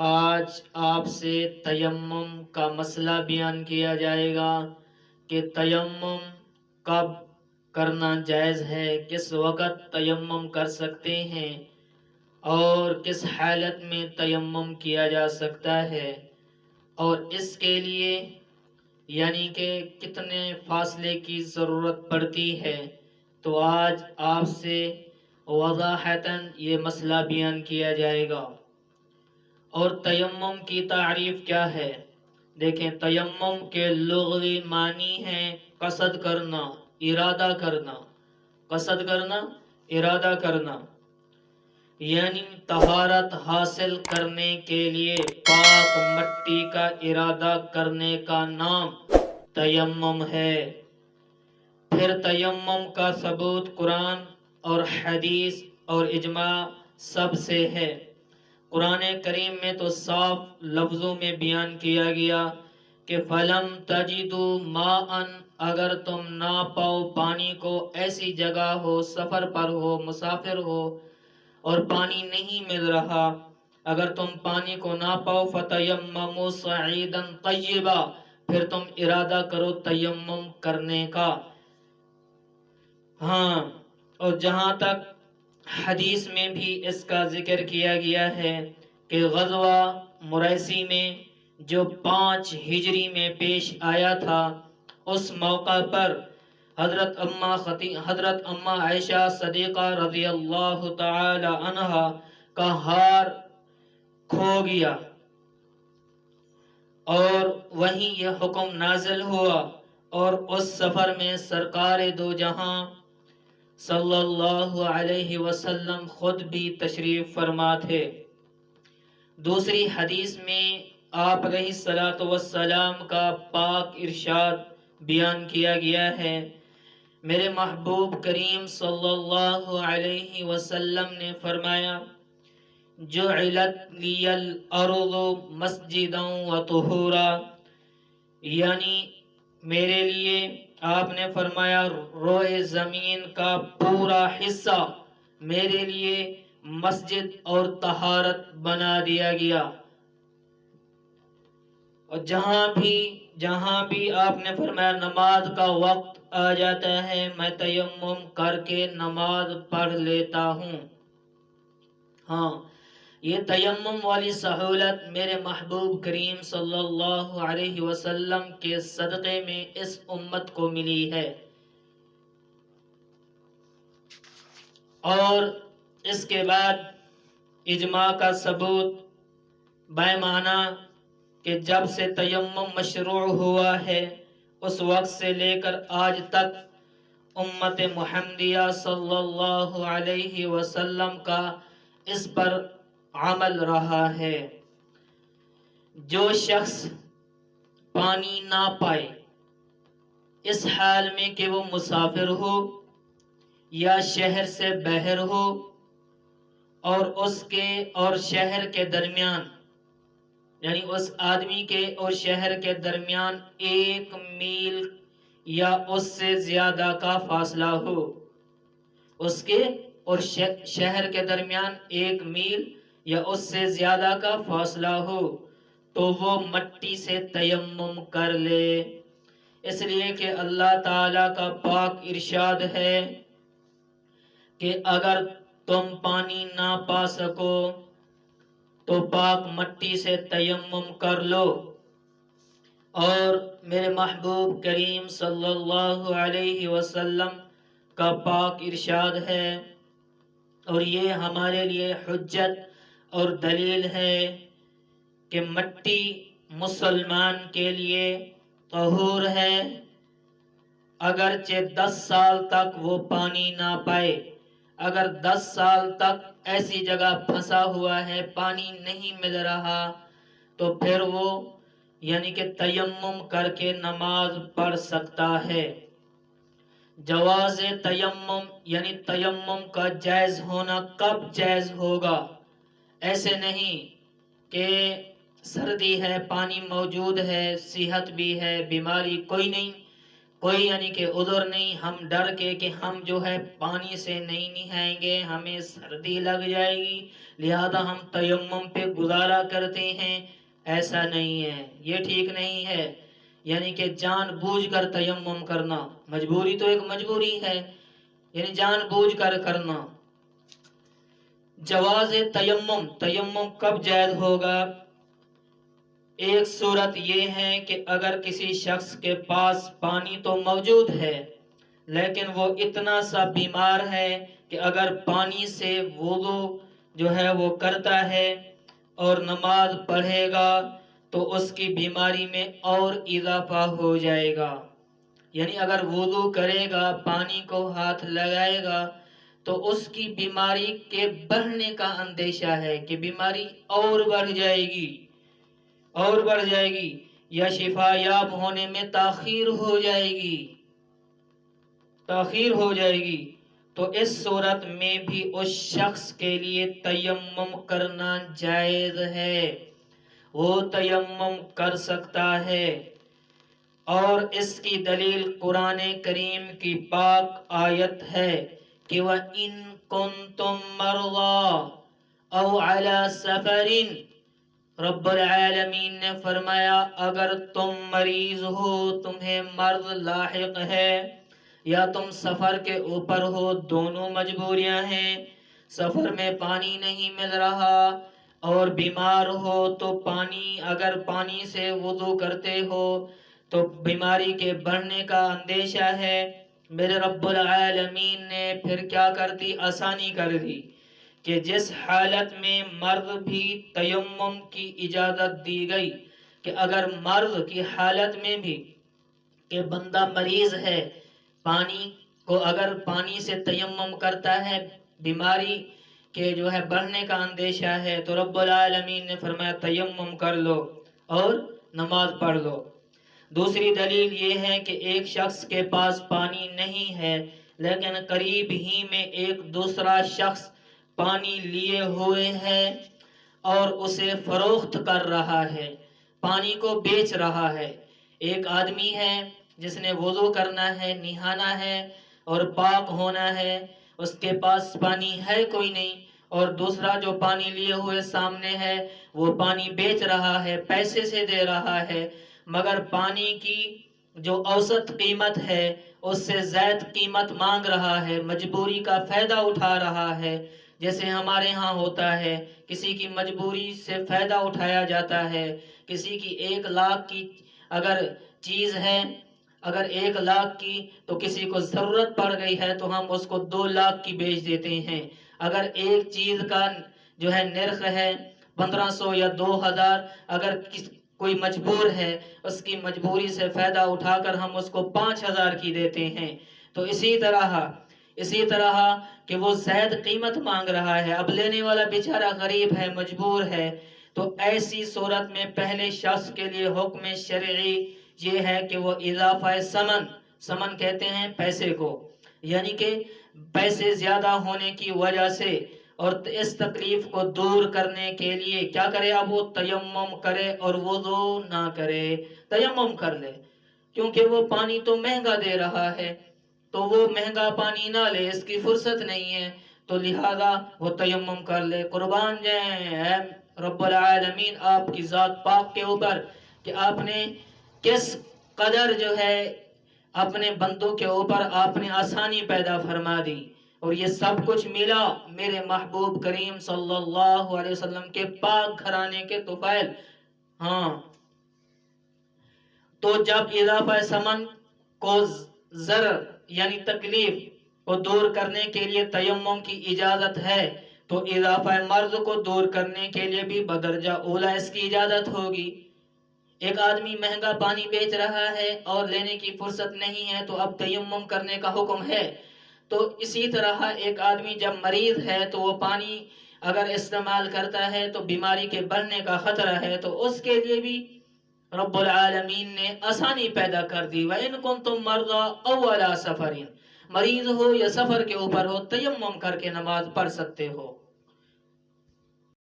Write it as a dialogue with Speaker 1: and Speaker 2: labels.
Speaker 1: آج آپ سے تیمم کا مسئلہ بیان کیا جائے گا کہ تیمم کب کرنا جائز ہے، کس وقت تیمم کر سکتے ہیں اور کس حالت میں تیمم کیا جا سکتا ہے، اور اس کے لیے یعنی کہ کتنے فاصلے کی ضرورت پڑتی ہے۔ تو آج آپ سے وضاحتاً یہ مسئلہ بیان کیا جائے گا۔ اور تیمم کی تعریف کیا ہے؟ دیکھیں، تیمم کے لغوی معنی ہے قصد کرنا، ارادہ کرنا۔ قصد کرنا، ارادہ کرنا، یعنی طہارت حاصل کرنے کے لیے پاک مٹی کا ارادہ کرنے کا نام تیمم ہے۔ پھر تیمم کا ثبوت قرآن اور حدیث اور اجماع سب سے ہے۔ قرآن کریم میں تو صاف لفظوں میں بیان کیا گیا کہ فَلَمْ تَجِدُوا مَاءً، اگر تم نہ پاؤ پانی کو، ایسی جگہ ہو، سفر پر ہو، مسافر ہو اور پانی نہیں مل رہا، اگر تم پانی کو نہ پاؤ فَتَيَمَّمُوا صَعِيدًا طَيِّبًا، پھر تم ارادہ کرو تیمم کرنے کا۔ ہاں، اور جہاں تک حدیث میں بھی اس کا ذکر کیا گیا ہے کہ غزوہ مریسی میں جو 5 ہجری میں پیش آیا تھا، اس موقع پر حضرت اماں عائشہ صدیقہ رضی اللہ تعالی عنہا کا ہار کھو گیا، اور وہیں یہ حکم نازل ہوا، اور اس سفر میں سرکار دو جہاں صلی اللہ علیہ وسلم خود بھی تشریف فرما تھے۔ دوسری حدیث میں آپ علیہ الصلوۃ والسلام کا پاک ارشاد بیان کیا گیا ہے۔ میرے محبوب کریم صلی اللہ علیہ وسلم نے فرمایا، جعلت لی الارض مسجدا وطہورا، یعنی میرے لیے آپ نے فرمایا روئے زمین کا پورا حصہ میرے لیے مسجد اور طہارت بنا دیا گیا۔ اور جہاں بھی آپ نے فرمایا نماز کا وقت آ جاتا ہے، میں تیمم کر کے نماز پڑھ لیتا ہوں۔ ہاں، یہ تیمم والی سہولت میرے محبوب کریم صلی اللہ علیہ وسلم کے صدقے میں اس امت کو ملی ہے۔ اور اس کے بعد اجماع کا ثبوت بمعنی کہ جب سے تیمم مشروع ہوا ہے، اس وقت سے لے کر آج تک امت محمدیہ صلی اللہ علیہ وسلم کا اس پر عمل رہا ہے۔ جو شخص پانی نہ پائے، اس حال میں کہ وہ مسافر ہو یا شہر سے باہر ہو، اور اس کے اور شہر کے درمیان، یعنی اس آدمی کے اور شہر کے درمیان 1 میل یا اس سے زیادہ کا فاصلہ ہو، اس کے اور شہر کے درمیان 1 میل یا اس سے زیادہ کا فاصلہ ہو، تو وہ مٹی سے تیمم کر لے۔ اس لیے کہ اللہ تعالی کا پاک ارشاد ہے کہ اگر تم پانی نہ پا سکو تو پاک مٹی سے تیمم کر لو۔ اور میرے محبوب کریم صلی اللہ علیہ وسلم کا پاک ارشاد ہے، اور یہ ہمارے لیے حجت اور دلیل ہے کہ مٹی مسلمان کے لیے طہور ہے، اگرچہ 10 سال تک وہ پانی نہ پائے۔ اگر 10 سال تک ایسی جگہ پھنسا ہوا ہے، پانی نہیں مل رہا، تو پھر وہ یعنی کہ تیمم کر کے نماز پڑھ سکتا ہے۔ جواز تیمم یعنی تیمم کا جائز ہونا کب جائز ہوگا؟ ایسے نہیں کہ سردی ہے، پانی موجود ہے، صحت بھی ہے، بیماری کوئی نہیں، کوئی یعنی کہ عذر نہیں، ہم ڈر کے کہ ہم جو ہے پانی سے نہیں نہائیں گے، ہمیں سردی لگ جائے گی لہذا ہم تیمم پہ گزارا کرتے ہیں، ایسا نہیں ہے، یہ ٹھیک نہیں ہے۔ یعنی کہ جان بوجھ کر تیمم کرنا، مجبوری تو ایک مجبوری ہے، یعنی جان بوجھ کر کرنا۔ جواز تیمم، تیمم کب جائز ہوگا؟ ایک صورت یہ ہے کہ اگر کسی شخص کے پاس پانی تو موجود ہے لیکن وہ اتنا سا بیمار ہے کہ اگر پانی سے وضو جو ہے وہ کرتا ہے اور نماز پڑھے گا تو اس کی بیماری میں اور اضافہ ہو جائے گا۔ یعنی اگر وضو کرے گا، پانی کو ہاتھ لگائے گا تو اس کی بیماری کے بڑھنے کا اندیشہ ہے کہ بیماری اور بڑھ جائے گی، اور بڑھ جائے گی، یا شفا یاب ہونے میں تاخیر ہو جائے گی، تاخیر ہو جائے گی۔ تو اس صورت میں بھی اس شخص کے لیے تیمم کرنا جائز ہے، وہ تیمم کر سکتا ہے۔ اور اس کی دلیل قرآن کریم کی پاک آیت ہے کہ وَإِن كُنتُم مَّرْضَىٰ أَوْ عَلَىٰ سَفَرٍ، رب العالمین نے فرمایا اگر تم مریض ہو، تمہیں مرض لاحق ہے، یا تم سفر کے اوپر ہو، دونوں مجبوریاں ہیں، سفر میں پانی نہیں مل رہا اور بیمار ہو تو پانی، اگر پانی سے وضو کرتے ہو تو بیماری کے بڑھنے کا اندیشہ ہے، میرے رب العالمین نے پھر کیا کر دی؟ آسانی کر دی کہ جس حالت میں مرض بھی تیمم کی اجازت دی گئی کہ اگر مرض کی حالت میں بھی کہ بندہ مریض ہے، پانی کو اگر پانی سے تیمم کرتا ہے، بیماری کے جو ہے بڑھنے کا اندیشہ ہے، تو رب العالمین نے فرمایا تیمم کر لو اور نماز پڑھ لو۔ دوسری دلیل یہ ہے کہ ایک شخص کے پاس پانی نہیں ہے لیکن قریب ہی میں ایک دوسرا شخص پانی لیے ہوئے ہے اور اسے فروخت کر رہا ہے، پانی کو بیچ رہا ہے۔ ایک آدمی ہے جس نے وضو کرنا ہے، نہانا ہے اور پاک ہونا ہے، اس کے پاس پانی ہے کوئی نہیں، اور دوسرا جو پانی لیے ہوئے سامنے ہے وہ پانی بیچ رہا ہے، پیسے سے دے رہا ہے، مگر پانی کی جو اوسط قیمت ہے اس سے زائد قیمت مانگ رہا ہے، مجبوری کا فائدہ اٹھا رہا ہے۔ جیسے ہمارے ہاں ہوتا ہے، کسی کی مجبوری سے فائدہ اٹھایا جاتا ہے، کسی کی 1,00,000 کی اگر چیز ہے، اگر 1,00,000 کی تو کسی کو ضرورت پڑ گئی ہے تو ہم اس کو 2,00,000 کی بیچ دیتے ہیں۔ اگر ایک چیز کا جو ہے نرخ ہے 1,500 یا 2,000، اگر کوئی مجبور ہے، اس کی مجبوری سے فائدہ اٹھا کر ہم اس کو 5,000 کی دیتے ہیں۔ تو اسی طرح کہ وہ زائد قیمت مانگ رہا ہے، اب لینے والا بیچارہ غریب ہے، مجبور ہے، تو ایسی صورت میں پہلے شخص کے لیے حکم شرعی یہ ہے کہ وہ اضافہ سمن کہتے ہیں پیسے کو، یعنی کہ پیسے زیادہ ہونے کی وجہ سے اور اس تکلیف کو دور کرنے کے لیے کیا کرے؟ اب وہ تیمم کرے اور وضو نہ کرے، تیمم کر لے، کیونکہ وہ پانی تو مہنگا دے رہا ہے، تو وہ مہنگا پانی نہ لے، اس کی فرصت نہیں ہے، تو لہذا وہ تیمم کر لے۔ قربان جائیں اے رب العالمین آپ کی ذات پاک کے اوپر کہ آپ نے کس قدر جو ہے اپنے بندوں کے اوپر آپ نے آسانی پیدا فرما دی، اور یہ سب کچھ ملا میرے محبوب کریم صلی اللہ علیہ وسلم کے پاک گھرانے کے طفیل۔ ہاں، تو جب اضافہ سمن کو ضرر یعنی تکلیف کو دور کرنے کے لیے تیمم کی اجازت ہے تو اضافہ مرض کو دور کرنے کے لیے بھی بدرجہ اولا اس کی اجازت ہوگی۔ ایک آدمی مہنگا پانی بیچ رہا ہے اور لینے کی فرصت نہیں ہے تو اب تیمم کرنے کا حکم ہے، تو اسی طرح ایک آدمی جب مریض ہے تو وہ پانی اگر استعمال کرتا ہے تو بیماری کے بڑھنے کا خطرہ ہے، تو اس کے لیے بھی رب العالمین نے آسانی پیدا کر دی۔ وَإِن كُنتُم مَّرْضَىٰ أَوْ عَلَىٰ سَفَرٍ، مریض ہو یا سفر کے اوپر ہو، تیمم کر کے نماز پڑھ سکتے ہو۔